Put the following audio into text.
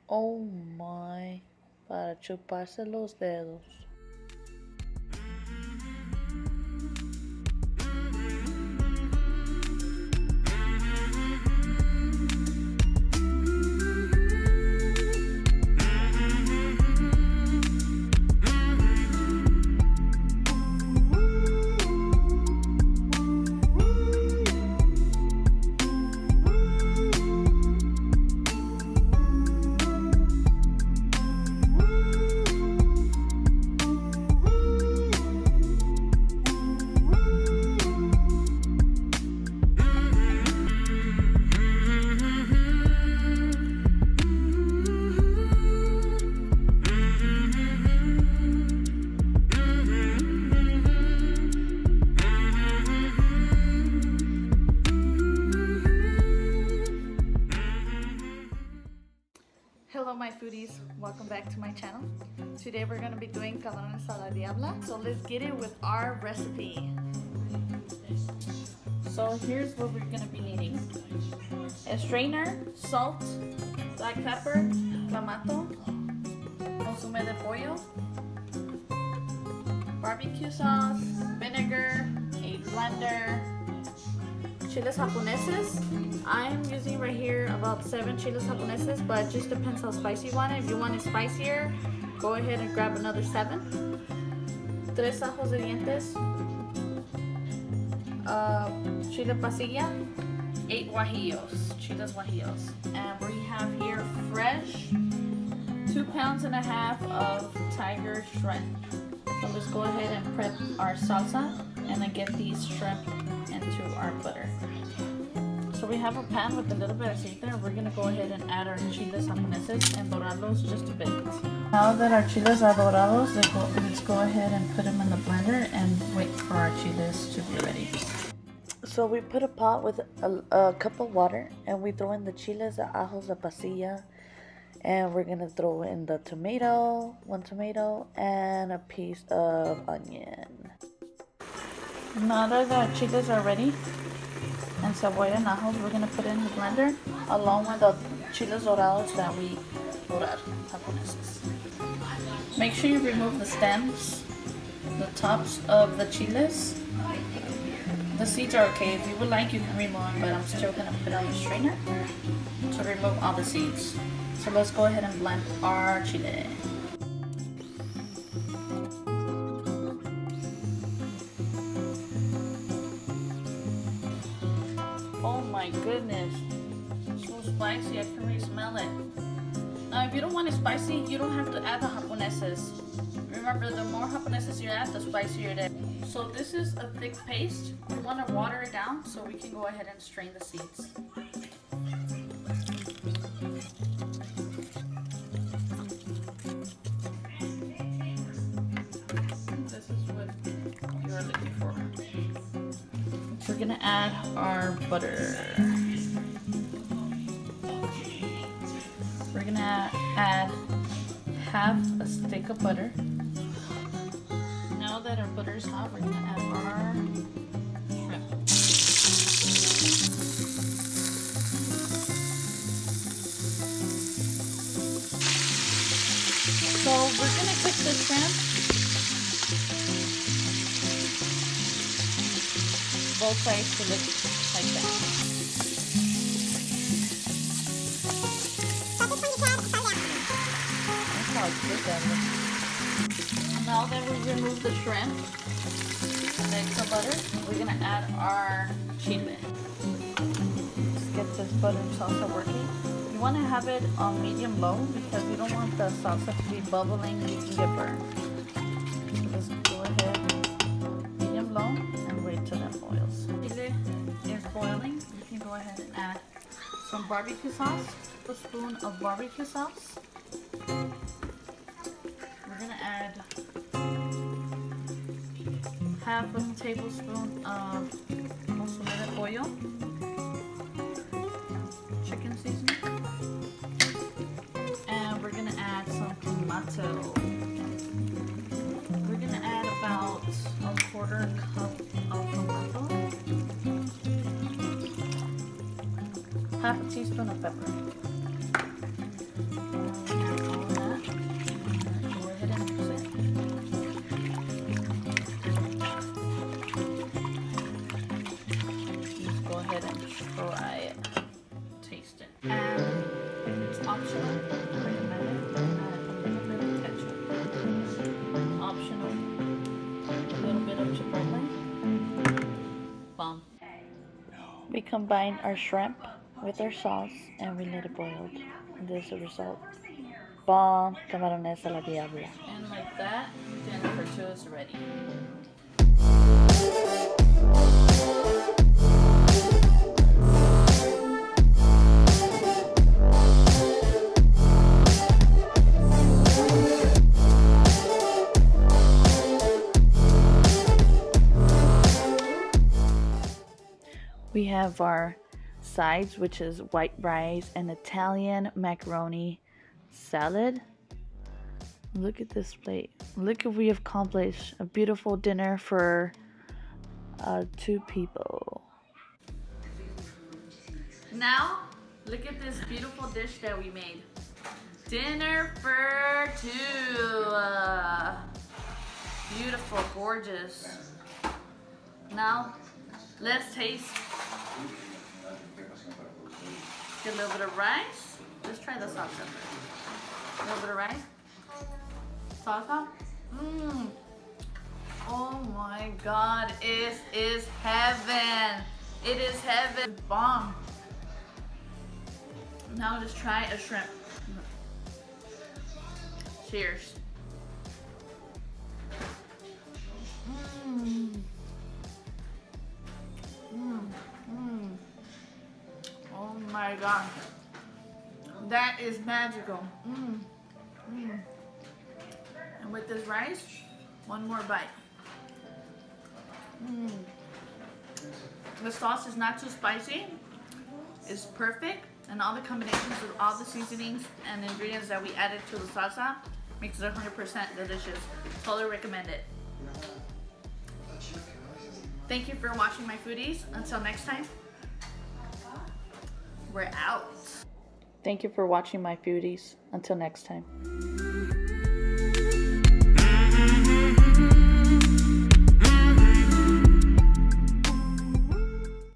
Oh my, para chuparse los dedos. Hello my foodies, welcome back to my channel. Today we're going to be doing Camarones a la Diabla. So let's get it with our recipe. So here's what we're going to be needing. A strainer, salt, black pepper, clamato, consomme de pollo, barbecue sauce, vinegar, a blender, chiles japoneses. I'm using right here about 7 chiles japoneses, but it just depends how spicy you want it. If you want it spicier, go ahead and grab another 7. 3 ajos de dientes, chile pasilla, 8 guajillos, chiles guajillos. And we have here fresh 2.5 pounds of tiger shrimp. So let's go ahead and prep our salsa and then get these shrimp into our butter. So we have a pan with a little bit of aceite and we're going to go ahead and add our chiles japoneses and dorarlos just a bit. Now that our chiles are dorados, let's go ahead and put them in the blender and wait for our chiles to be ready. So we put a pot with a cup of water and we throw in the chiles, the ajos, the pasilla, and we're going to throw in the tomato, 1 tomato, and a piece of onion. Now that our chiles are ready, and cebolla and ajos, we're going to put in the blender along with the chiles dorados that we dorar, japoneses. Make sure you remove the stems, the tops of the chiles. The seeds are okay. If you would like, you can remove them, but I'm still going to put on the strainer to remove all the seeds. So let's go ahead and blend our chile. Oh my goodness, so spicy, I can really smell it. Now if you don't want it spicy, you don't have to add the japoneses. Remember, the more japoneses you add, the spicier it is. So this is a thick paste. We want to water it down so we can go ahead and strain the seeds. This is what you're looking for. We're gonna add our butter. We're gonna add half a stick of butter. Now that our butter is hot, we're gonna add our shrimp. So we're gonna cook the shrimp both sides to look like that. That's how good that looks. Now that we remove the shrimp and the extra butter, we're gonna add our chile. Let's get this butter and salsa working. You want to have it on medium low because we don't want the salsa to be bubbling and you can get burned. So let's go ahead, medium low, and wait till that boils. Chile is boiling. You can go ahead and add some barbecue sauce, a spoon of barbecue sauce. We're gonna add half a tablespoon of consomme de pollo, chicken seasoning, and we're gonna add some tomato. We're gonna add about a 1/4 cup of tomato, half a teaspoon of pepper. Optional. Recommended. Add a little bit of ketchup. Optional. A little bit of chipotle. Bomb. We combine our shrimp with our sauce and we let it boil. And this is the result. Bomb Camarones a la Diabla. And like that, dinner for two is ready. We have our sides, which is white rice and Italian macaroni salad. Look at this plate. Look what we have accomplished. A beautiful dinner for 2 people. Now, look at this beautiful dish that we made. Dinner for 2. Beautiful, gorgeous. Now, let's taste. Get a little bit of rice. Let's try the salsa first. A little bit of rice. Salsa. Oh my God, it is heaven. It is heaven. Bomb. Now let's try a shrimp. Cheers. Oh my God, that is magical. And with this rice, one more bite. The sauce is not too spicy. It's perfect, and all the combinations of all the seasonings and ingredients that we added to the salsa makes it 100% delicious. Totally recommend it. Thank you for watching, my foodies. Until next time, we're out. Thank you for watching, my foodies. Until next time.